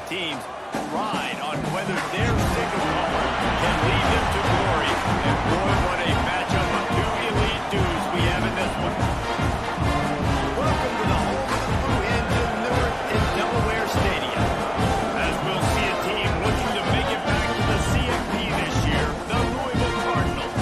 teams ride on whether their signal caller can lead them to glory. And boy, what a matchup of two elite dudes we have in this one. Welcome to the home of the Blue Hens in Newark in Delaware Stadium. As we'll see a team looking to make it back to the CFP this year, the Louisville Cardinals.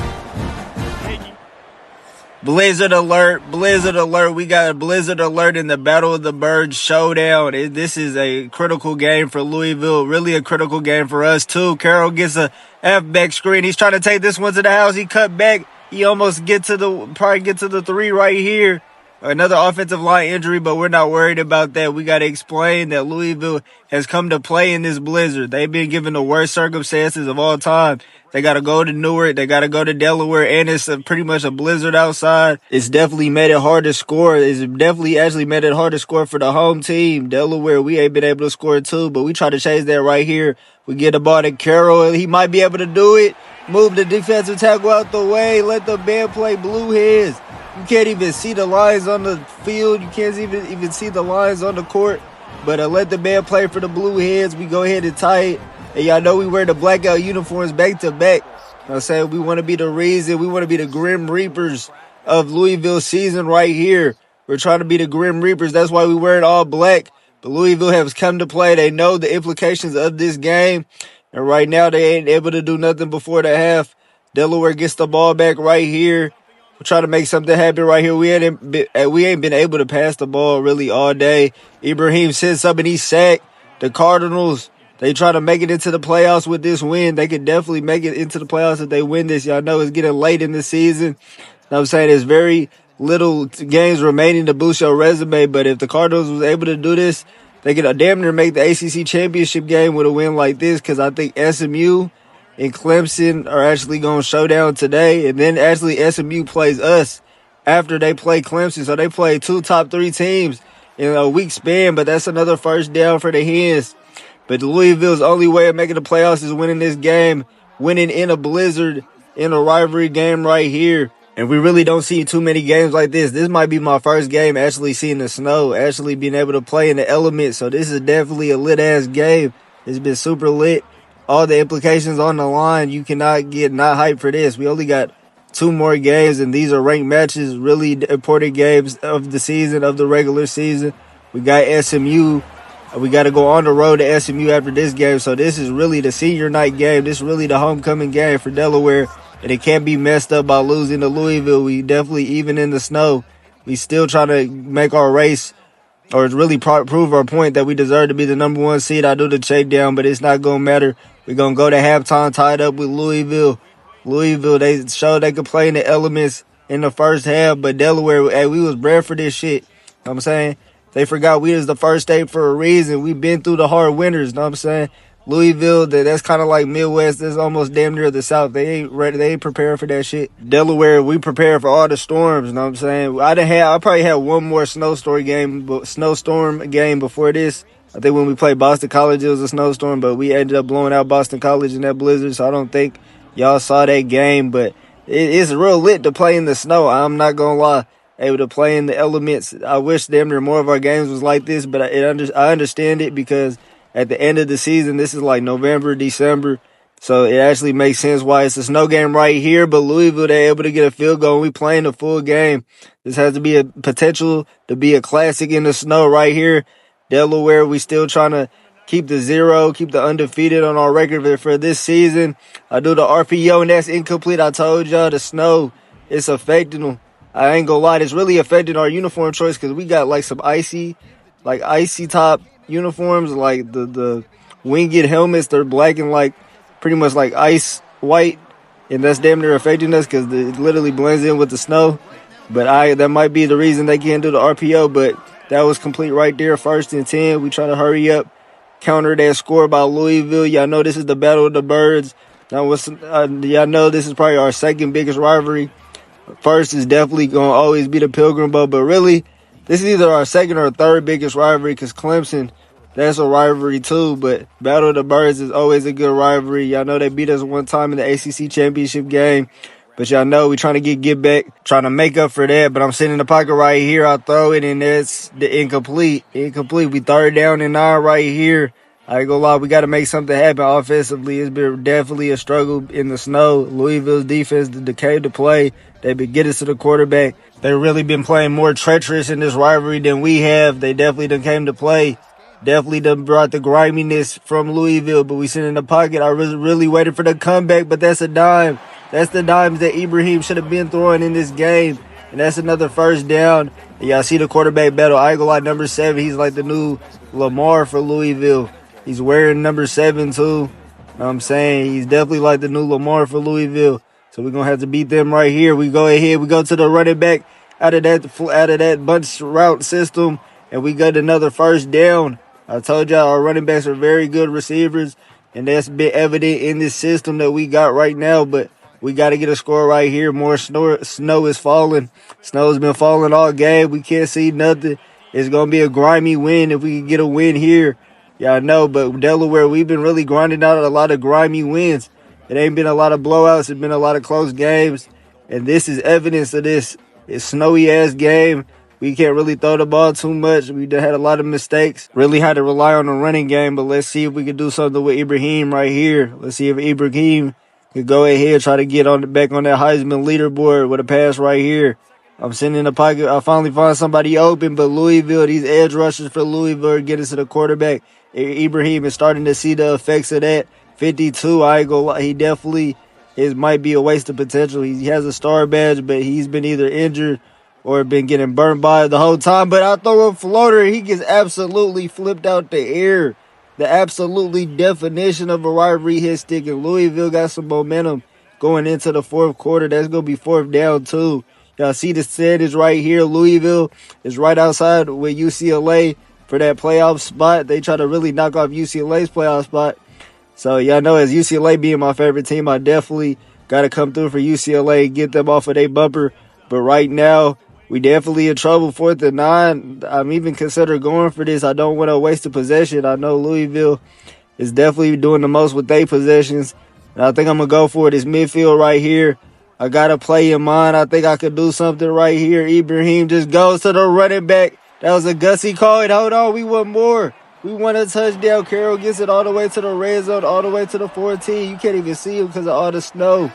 Blizzard alert. We got a blizzard alert in the Battle of the Birds showdown. This is a critical game for Louisville, really a critical game for us too. Carroll gets a F-back screen. He's trying to take this one to the house. He cut back. He almost probably get to the three right here. Another offensive line injury, but we're not worried about that. We got to explain that Louisville has come to play in this blizzard. They've been given the worst circumstances of all time. They got to go to Newark. They got to go to Delaware, and it's pretty much a blizzard outside. It's definitely made it hard to score. It's definitely actually made it hard to score for the home team. Delaware, we ain't been able to score too, but we try to chase that right here. We get the ball to Carroll. He might be able to do it. Move the defensive tackle out the way. Let the band play Blue Hens. You can't even see the lines on the field. You can't even see the lines on the court. But let the man play for the Blue Hens. We go ahead and tie it. And y'all know we wear the blackout uniforms back to back. You know what I'm saying? We want to be the reason. We want to be the Grim Reapers of Louisville season right here. We're trying to be the Grim Reapers. That's why we wear it all black. But Louisville has come to play. They know the implications of this game. And right now they ain't able to do nothing before the half. Delaware gets the ball back right here. We're trying to make something happen right here. We ain't been able to pass the ball really all day. Ibrahim sends up and he's sacked. The Cardinals, they try to make it into the playoffs with this win. They could definitely make it into the playoffs if they win this. Y'all know it's getting late in the season. You know what I'm saying? There's very little games remaining to boost your resume. But if the Cardinals was able to do this, they could damn near make the ACC championship game with a win like this, because I think SMU and Clemson are actually going to show down today. And then actually SMU plays us after they play Clemson. So they play two top three teams in a week span. But that's another first down for the Hens. But Louisville's only way of making the playoffs is winning this game. Winning in a blizzard, in a rivalry game right here. And we really don't see too many games like this. This might be my first game actually seeing the snow. Actually being able to play in the elements. So this is definitely a lit-ass game. It's been super lit. All the implications on the line, you cannot get not hyped for this. We only got 2 more games, and these are ranked matches, really important games of the season, of the regular season. We got SMU. We got to go on the road to SMU after this game. So this is really the senior night game. This is really the homecoming game for Delaware, and it can't be messed up by losing to Louisville. We definitely, even in the snow, we still trying to make our race, or really prove our point that we deserve to be the number 1 seed. I do the check down, but it's not going to matter. We're going to go to halftime tied up with Louisville. Louisville, they showed they could play in the elements in the first half, but Delaware, hey, we was bred for this shit. You know what I'm saying? They forgot we was the first state for a reason. We've been through the hard winters, you know what I'm saying? Louisville, that's kind of like Midwest. That's almost damn near the South. They ain't ready. They ain't prepared for that shit. Delaware, we prepared for all the storms. You know what I'm saying? I probably had one more snowstorm game before this. I think when we played Boston College, it was a snowstorm, but we ended up blowing out Boston College in that blizzard. So I don't think y'all saw that game, but it's real lit to play in the snow. I'm not gonna lie. Able to play in the elements. I wish damn near more of our games was like this, but I understand it, because at the end of the season, this is like November, December. So it actually makes sense why it's a snow game right here. But Louisville, they're able to get a field goal. We playing the full game. This has to be a potential to be a classic in the snow right here. Delaware, we still trying to keep the 0, keep the undefeated on our record for this season. I do the RPO, and that's incomplete. I told y'all the snow, it's affecting them. I ain't gonna lie, it's really affecting our uniform choice, because we got like some icy top uniforms, like the winged helmets. They're black and like pretty much like ice white, and that's damn near affecting us because it literally blends in with the snow. But that might be the reason they can't do the RPO. But that was complete right there, 1st and 10. We try to hurry up, counter that score by Louisville. Y'all know this is the Battle of the Birds. Now, y'all know this is probably our second biggest rivalry. First is definitely going to always be the Pilgrim Bowl, but really, this is either our second or third biggest rivalry, because Clemson, that's a rivalry too, but Battle of the Birds is always a good rivalry. Y'all know they beat us one time in the ACC championship game, but y'all know we're trying to get back, trying to make up for that, but I'm sitting in the pocket right here. I throw it, and it's the incomplete. We 3rd down and 9 right here. I ain't gonna lie, we got to make something happen offensively. It's been definitely a struggle in the snow. Louisville's defense came to play. They've been getting to the quarterback. They've really been playing more treacherous in this rivalry than we have. They definitely done came to play. Definitely done brought the griminess from Louisville, but we sit in the pocket. I was really waiting for the comeback, but that's a dime. That's the dimes that Ibrahim should have been throwing in this game. And that's another first down. And y'all see the quarterback battle. I ain't gonna lie, number 7, he's like the new Lamar for Louisville. He's wearing number 7 too. You know what I'm saying? He's definitely like the new Lamar for Louisville. So we're going to have to beat them right here. We go ahead. We go to the running back out of that bunch route system, and we got another first down. I told y'all our running backs are very good receivers, and that's been evident in this system that we got right now. But we got to get a score right here. More snow is falling. Snow has been falling all game. We can't see nothing. It's going to be a grimy win if we can get a win here. Y'all know, but Delaware, we've been really grinding out a lot of grimy wins. It ain't been a lot of blowouts. It's been a lot of close games. And this is evidence of this. It's snowy-ass game. We can't really throw the ball too much. We had a lot of mistakes. Really had to rely on the running game, but let's see if we can do something with Ibrahim right here. Let's see if Ibrahim could go ahead, try to get back on that Heisman leaderboard with a pass right here. I'm sitting in the pocket. I finally find somebody open, but Louisville, these edge rushers for Louisville are getting to the quarterback. Ibrahim is starting to see the effects of that. 52, I ain't gonna lie, he definitely might be a waste of potential. He has a star badge, but he's been either injured or been getting burned by it the whole time. But I throw a floater, he gets absolutely flipped out the air. The absolutely definition of a rivalry hit stick, and Louisville got some momentum going into the fourth quarter. That's going to be fourth down, too. Y'all see the standings right here. Louisville is right outside with UCLA for that playoff spot. They try to really knock off UCLA's playoff spot. So y'all know, as UCLA being my favorite team, I definitely got to come through for UCLA and get them off of their bumper. But right now, we definitely in trouble. 4th and 9. I'm even considering going for this. I don't want to waste a possession. I know Louisville is definitely doing the most with their possessions. And I think I'm going to go for it. It's midfield right here. I got to play in mind. I think I could do something right here. Ibrahim just goes to the running back. That was a gutsy call. And hold on, we want more. We want a touchdown. Carroll gets it all the way to the red zone, all the way to the 14. You can't even see him because of all the snow.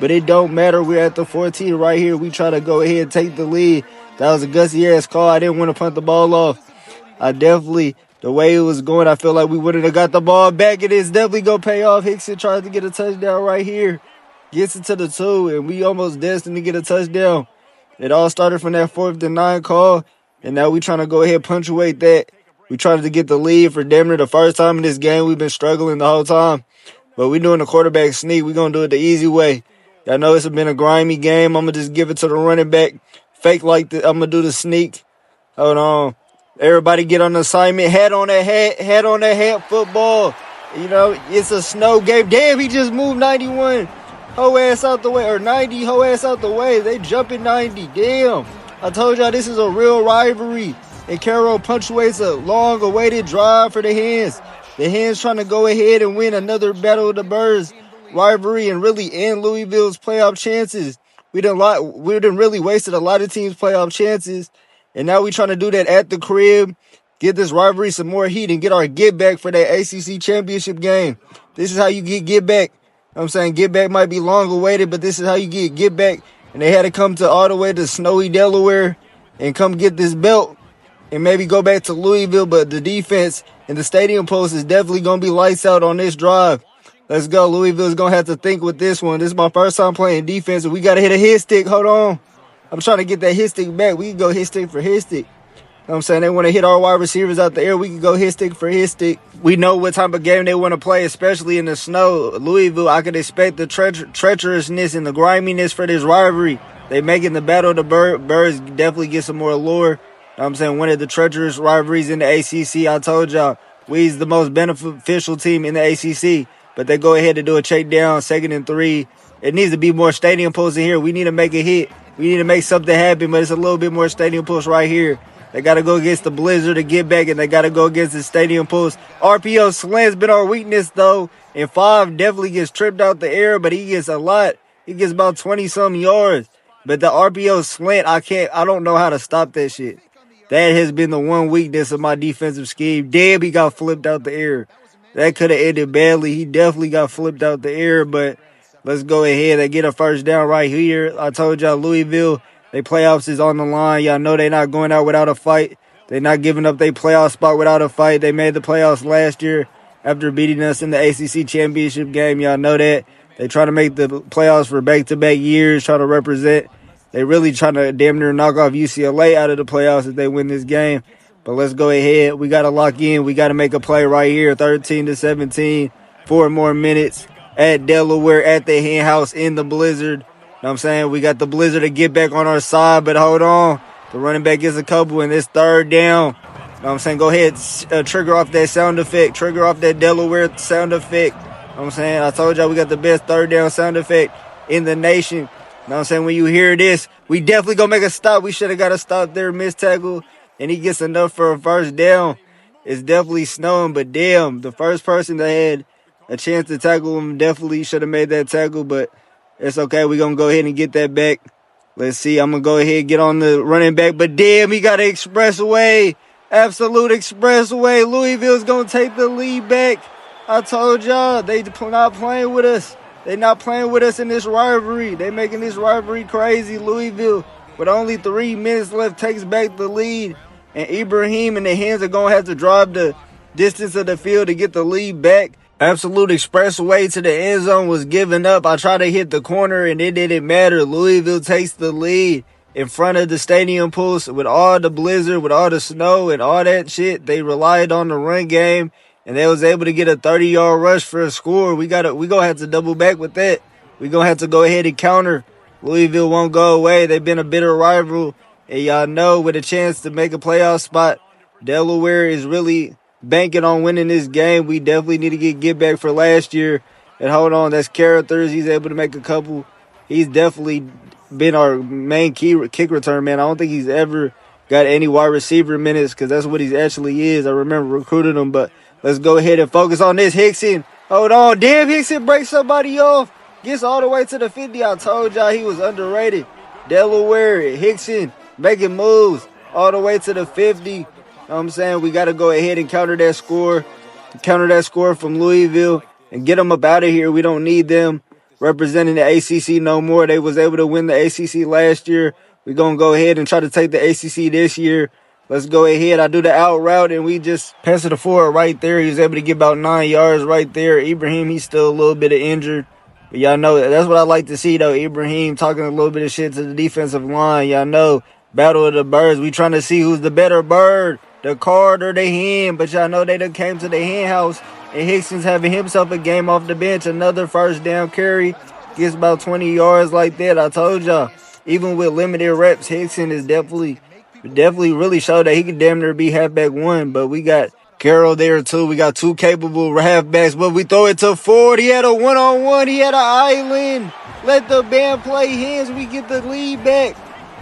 But it don't matter. We're at the 14 right here. We try to go ahead and take the lead. That was a gutsy-ass call. I didn't want to punt the ball off. The way it was going, I feel like we wouldn't have got the ball back. It is definitely going to pay off. Hickson tries to get a touchdown right here. Gets it to the 2, and we almost destined to get a touchdown. It all started from that 4th and 9 call, and now we trying to go ahead and punctuate that. We tried to get the lead for damn near the first time in this game. We've been struggling the whole time. But we doing the quarterback sneak. We're going to do it the easy way. I know it's been a grimy game. I'm going to just give it to the running back. Fake like I'm going to do the sneak. Hold on. Everybody get on the assignment. Hat on the hat, football. You know, it's a snow game. Damn, he just moved 91. Ho ass out the way. Or 90, ho ass out the way. They jumping 90. Damn. I told y'all this is a real rivalry. And Carroll punctuates a long-awaited drive for the Hens. The Hens trying to go ahead and win another Battle of the Birds rivalry and really end Louisville's playoff chances. We done really wasted a lot of teams' playoff chances. And now we trying to do that at the crib, get this rivalry some more heat, and get our get back for that ACC championship game. This is how you get back. I'm saying get back might be long-awaited, but this is how you get back. And they had to come all the way to snowy Delaware and come get this belt. And maybe go back to Louisville, but the defense and the stadium post is definitely going to be lights out on this drive. Let's go. Louisville's going to have to think with this one. This is my first time playing defense, and we got to hit a hit stick. Hold on. I'm trying to get that hit stick back. We can go hit stick for hit stick. You know what I'm saying? They want to hit our wide receivers out the air. We can go hit stick for hit stick. We know what type of game they want to play, especially in the snow. Louisville, I could expect the treacherousness and the griminess for this rivalry. They making the Battle of the Birds definitely get some more allure. I'm saying one of the treacherous rivalries in the ACC. I told y'all, we's the most beneficial team in the ACC. But they go ahead and do a check down, 2nd and 3. It needs to be more stadium posts in here. We need to make a hit. We need to make something happen, but it's a little bit more stadium posts right here. They got to go against the blizzard to get back, and they got to go against the stadium post. RPO slant's been our weakness, though. And 5 definitely gets tripped out the air, but he gets a lot. He gets about 20-some yards. But the RPO slant, I don't know how to stop that shit. That has been the one weakness of my defensive scheme. Damn, he got flipped out the air. That could have ended badly. He definitely got flipped out the air, but let's go ahead. They get a first down right here. I told y'all Louisville, they playoffs is on the line. Y'all know they not going out without a fight. They not giving up their playoff spot without a fight. They made the playoffs last year after beating us in the ACC championship game. Y'all know that. They try to make the playoffs for back-to-back years, try to represent. They really trying to damn near knock off UCLA out of the playoffs if they win this game. But let's go ahead. We got to lock in. We got to make a play right here. 13-17. 4 more minutes at Delaware at the Hen House in the blizzard. You know what I'm saying? We got the blizzard to get back on our side, but hold on. The running back gets a couple, and it's third down. You know what I'm saying? Go ahead, trigger off that sound effect. Trigger off that Delaware sound effect. You know what I'm saying? I told y'all we got the best third down sound effect in the nation. You know what I'm saying? When you hear this, we definitely going to make a stop. We should have got a stop there, missed tackle, and he gets enough for a first down. It's definitely snowing, but damn, the first person that had a chance to tackle him definitely should have made that tackle, but it's okay. We're going to go ahead and get that back. Let's see. I'm going to go ahead and get on the running back, but damn, he got an expressway. Absolute expressway. Louisville's going to take the lead back. I told y'all, they not playing with us. They not playing with us in this rivalry. They making this rivalry crazy. Louisville, with only 3 minutes left, takes back the lead. And Ibrahim and the Hens are going to have to drive the distance of the field to get the lead back. Absolute expressway to the end zone was given up. I tried to hit the corner, and it didn't matter. Louisville takes the lead in front of the stadium post with all the blizzard, with all the snow and all that shit. They relied on the run game, and they was able to get a 30-yard rush for a score. We going to have to double back with that. We going to have to go ahead and counter. Louisville won't go away. They've been a bitter rival. And y'all know, with a chance to make a playoff spot, Delaware is really banking on winning this game. We definitely need to get back for last year. And hold on, that's Carruthers. He's able to make a couple. He's definitely been our main kick return man. I don't think he's ever got any wide receiver minutes because that's what he actually is. I remember recruiting him, but let's go ahead and focus on this. Hickson, hold on. Damn, Hickson breaks somebody off. Gets all the way to the 50. I told y'all he was underrated. Delaware, Hickson making moves all the way to the 50. You know what I'm saying? We got to go ahead and counter that score from Louisville and get them up out of here. We don't need them representing the ACC no more. They was able to win the ACC last year. We're going to go ahead and try to take the ACC this year. Let's go ahead. I do the out route, and we just pass it forward right there. He was able to get about 9 yards right there. Ibrahim, he's still a little bit of injured. But y'all know that's what I like to see, though. Ibrahim talking a little bit of shit to the defensive line. Y'all know, battle of the birds. We trying to see who's the better bird, the card or the hen. But y'all know they done came to the hen house, and Hickson's having himself a game off the bench. Another first down carry. Gets about 20 yards like that. I told y'all, even with limited reps, Hickson is definitely really showed that he can damn near be halfback one. But we got Carroll there too. We got 2 capable halfbacks, but we throw it to Ford. He had a one-on-one. He had an island. Let the band play Hens. We get the lead back.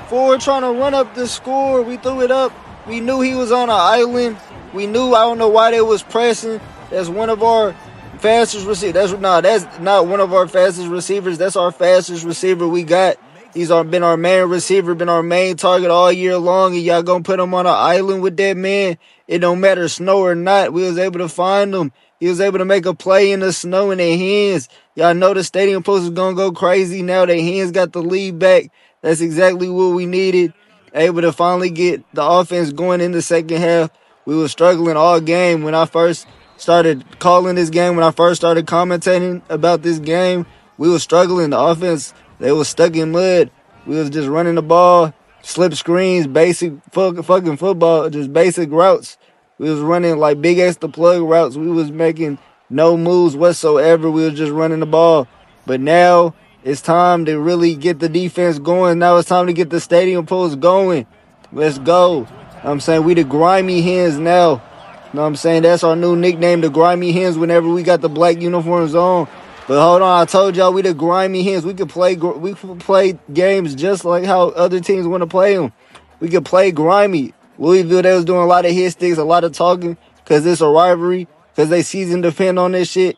Ford trying to run up the score. We threw it up. We knew he was on an island. We knew. I don't know why they was pressing. That's one of our fastest receivers. That's not one of our fastest receivers. That's our fastest receiver we got. He's been our main receiver, been our main target all year long, and y'all gonna put him on an island with that man. It don't matter snow or not. We was able to find him. He was able to make a play in the snow in the Hens. Y'all know the stadium post is gonna go crazy now. The Hens got the lead back. That's exactly what we needed. Able to finally get the offense going in the second half. We were struggling all game when I first started calling this game. When I first started commentating about this game, we were struggling. The offense, they was stuck in mud. We was just running the ball, slip screens, basic fucking football, just basic routes. We was running like big ass the plug routes. We was making no moves whatsoever. We was just running the ball. But now it's time to really get the defense going. Now it's time to get the stadium post going. Let's go. I'm saying we the grimy Hens now. You know what I'm saying? That's our new nickname, the grimy Hens, whenever we got the black uniforms on. But hold on, I told y'all we the grimy Hens. We could play games just like how other teams want to play them. We could play grimy. Louisville, they was doing a lot of hit sticks, a lot of talking, because it's a rivalry, because they season depend on this shit.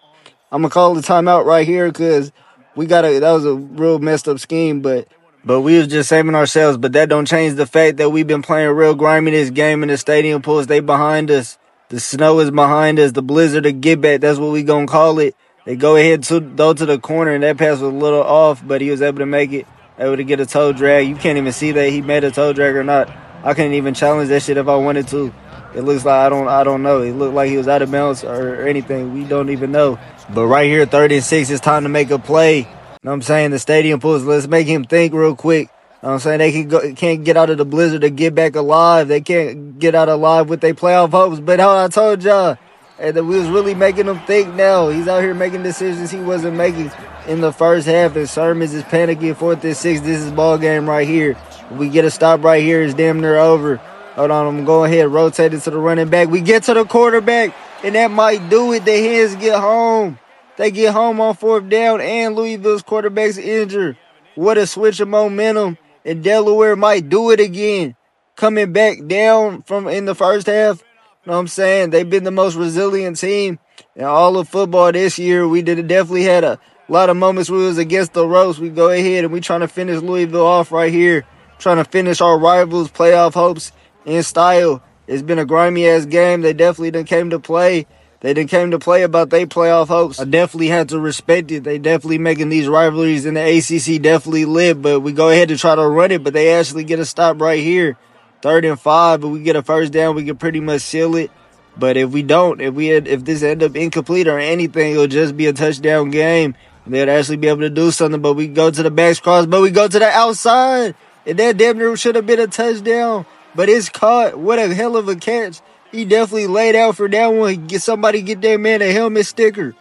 I'm going to call the timeout right here because that was a real messed up scheme, but we was just saving ourselves. But that don't change the fact that we've been playing real grimy this game in the stadium post. They behind us. The snow is behind us. The blizzard of Getback, that's what we going to call it. They go ahead to throw to the corner, and that pass was a little off, but he was able to make it, able to get a toe drag. You can't even see that he made a toe drag or not. I couldn't even challenge that shit if I wanted to. It looks like I don't know. It looked like he was out of bounds or anything. We don't even know. But right here, 3rd and 6, it's time to make a play. You know what I'm saying? The stadium pulls. Let's make him think real quick. You know what I'm saying? They can't get out of the blizzard to get back alive. They can't get out alive with their playoff hopes. But how I told y'all, and we was really making him think now. He's out here making decisions he wasn't making in the first half. And Sermons is panicking 4th and 6. This is ball game right here. If we get a stop right here, it's damn near over. Hold on, I'm going ahead, rotate it to the running back. We get to the quarterback, and that might do it. The Hens get home. They get home on 4th down, and Louisville's quarterback's injured. What a switch of momentum. And Delaware might do it again. Coming back down from in the first half. You know what I'm saying? They've been the most resilient team in all of football this year. We definitely had a lot of moments where it was against the ropes. We go ahead and we trying to finish Louisville off right here. Trying to finish our rivals' playoff hopes in style. It's been a grimy-ass game. They definitely done came to play. They done came to play about their playoff hopes. I definitely had to respect it. They definitely making these rivalries in the ACC definitely lit, but we go ahead and try to run it, but they actually get a stop right here. 3rd and 5, but we get a first down, we can pretty much seal it. But if we don't, if this end up incomplete or anything, it'll just be a touchdown game. They'd actually be able to do something, but we go to the back's cross, but we go to the outside. And that damn near should have been a touchdown, but it's caught. What a hell of a catch. He definitely laid out for that one. Get that man a helmet sticker.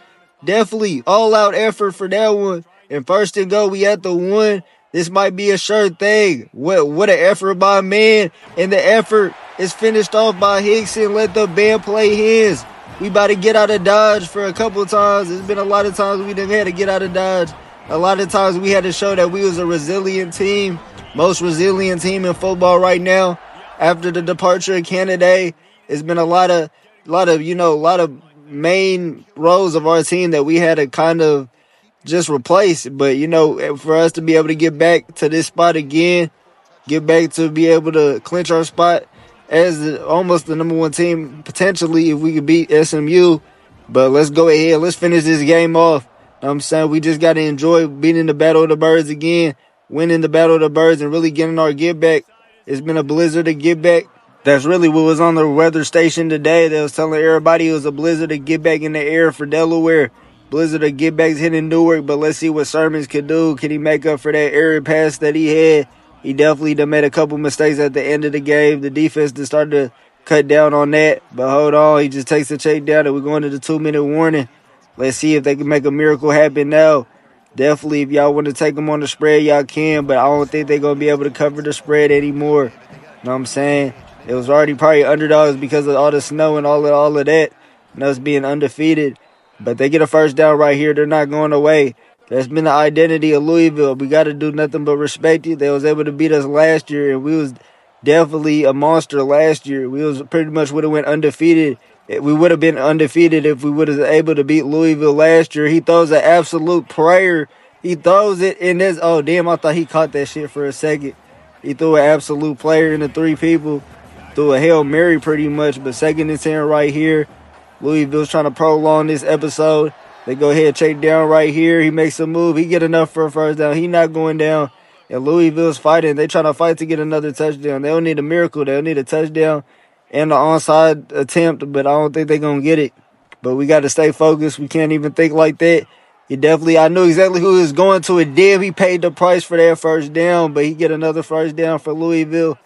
Definitely all-out effort for that one. And 1st and go, we at the 1. This might be a sure thing. What an effort by man. And the effort is finished off by Hickson. Let the band play Hens. We about to get out of Dodge for a couple of times. There's been a lot of times we done had to get out of Dodge. A lot of times we had to show that we was a resilient team. Most resilient team in football right now. After the departure of Kennedy, it's been a lot of main roles of our team that we had to kind of just replace. But, for us to be able to get back to this spot again, get back to be able to clinch our spot as almost the number 1 team, potentially, if we could beat SMU. But let's go ahead. Let's finish this game off. You know what I'm saying? We just got to enjoy beating the Battle of the Birds again, winning the Battle of the Birds, and really getting our get back. It's been a blizzard to get back. That's really what was on the weather station today. They was telling everybody it was a blizzard to get back in the air for Delaware. Blizzard to get back's hitting Newark, but let's see what Sermons could do. Can he make up for that errant pass that he had? He definitely done made a couple mistakes at the end of the game. The defense just started to cut down on that. But hold on, he just takes the check down and we're going to the 2-minute warning. Let's see if they can make a miracle happen now. Definitely, if y'all want to take them on the spread, y'all can, but I don't think they're going to be able to cover the spread anymore. You know what I'm saying? It was already probably underdogs because of all the snow and all of that, and us being undefeated. But they get a first down right here. They're not going away. That's been the identity of Louisville. We got to do nothing but respect it. They was able to beat us last year, and we was definitely a monster last year. We was pretty much would have went undefeated. We would have been undefeated if we would have been able to beat Louisville last year. He throws an absolute prayer. He throws it in this. Oh, damn, I thought he caught that shit for a second. He threw an absolute player into 3 people. Threw a Hail Mary pretty much, but 2nd and 10 right here. Louisville's trying to prolong this episode. They go ahead, check down right here. He makes a move. He get enough for a first down. He not going down. And Louisville's fighting. They trying to fight to get another touchdown. They don't need a miracle. They'll need a touchdown and an onside attempt, but I don't think they're going to get it. But we got to stay focused. We can't even think like that. I knew exactly who he was going to. And damn, he paid the price for that first down, but he get another first down for Louisville.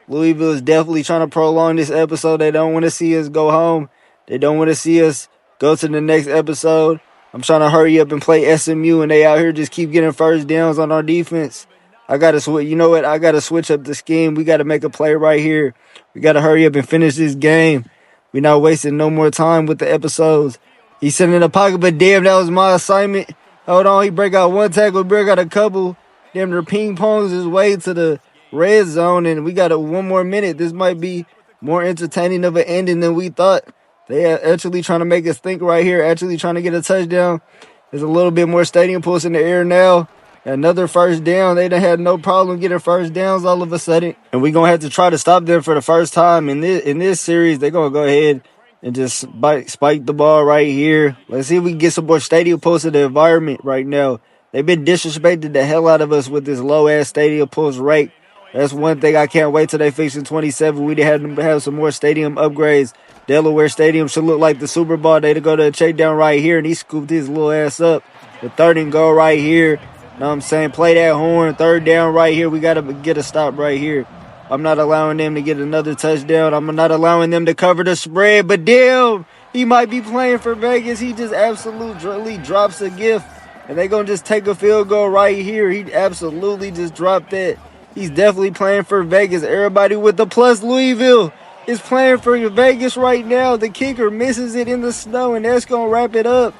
Louisville is definitely trying to prolong this episode. They don't want to see us go home. They don't want to see us go to the next episode. I'm trying to hurry up and play SMU, and they out here just keep getting first downs on our defense. I got to switch. You know what? I got to switch up the scheme. We got to make a play right here. We got to hurry up and finish this game. We're not wasting no more time with the episodes. He's sitting in the pocket, but damn, that was my assignment. Hold on. He break out one tackle, break out a couple. Damn, they're ping-pongs his way to the red zone, and we got one more minute. This might be more entertaining of an ending than we thought. They are actually trying to make us think right here, actually trying to get a touchdown. There's a little bit more stadium pulse in the air now. Another first down. They done had no problem getting first downs all of a sudden. And we're going to have to try to stop them for the first time in this series. They're going to go ahead and just spike the ball right here. Let's see if we can get some more stadium posts in the environment right now. They've been disrespecting the hell out of us with this low-ass stadium post rate. That's one thing I can't wait till they fix in 27. We had to have some more stadium upgrades. Delaware Stadium should look like the Super Bowl. They to go to a check down right here, and he scooped his little ass up. The 3rd and goal right here. Know what I'm saying? Play that horn. 3rd down right here. We got to get a stop right here. I'm not allowing them to get another touchdown. I'm not allowing them to cover the spread. But damn, he might be playing for Vegas. He just absolutely drops a gift. And they going to just take a field goal right here. He absolutely just dropped that. He's definitely playing for Vegas. Everybody with the plus Louisville is playing for Vegas right now. The kicker misses it in the snow, and that's going to wrap it up.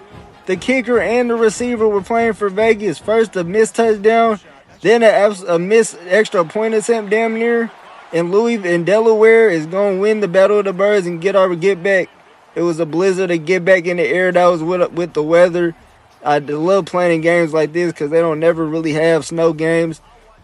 The kicker and the receiver were playing for Vegas. First a missed touchdown, then a missed extra point attempt damn near. And Louisville and Delaware is going to win the Battle of the Birds and get our get back. It was a blizzard to get back in the air. That was with the weather. I love playing games like this because they don't never really have snow games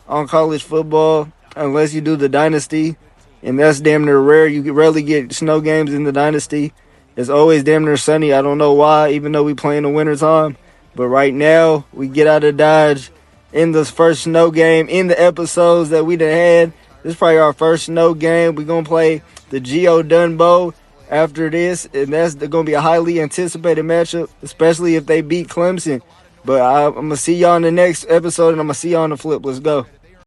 on college football unless you do the Dynasty. And that's damn near rare. You rarely get snow games in the Dynasty. It's always damn near sunny. I don't know why, even though we play in the wintertime. But right now, we get out of Dodge in the first snow game in the episodes that we done had. This is probably our first snow game. We're going to play the Geo Dunbo after this. And that's going to be a highly anticipated matchup, especially if they beat Clemson. But I'm going to see y'all in the next episode, and I'm going to see y'all on the flip. Let's go.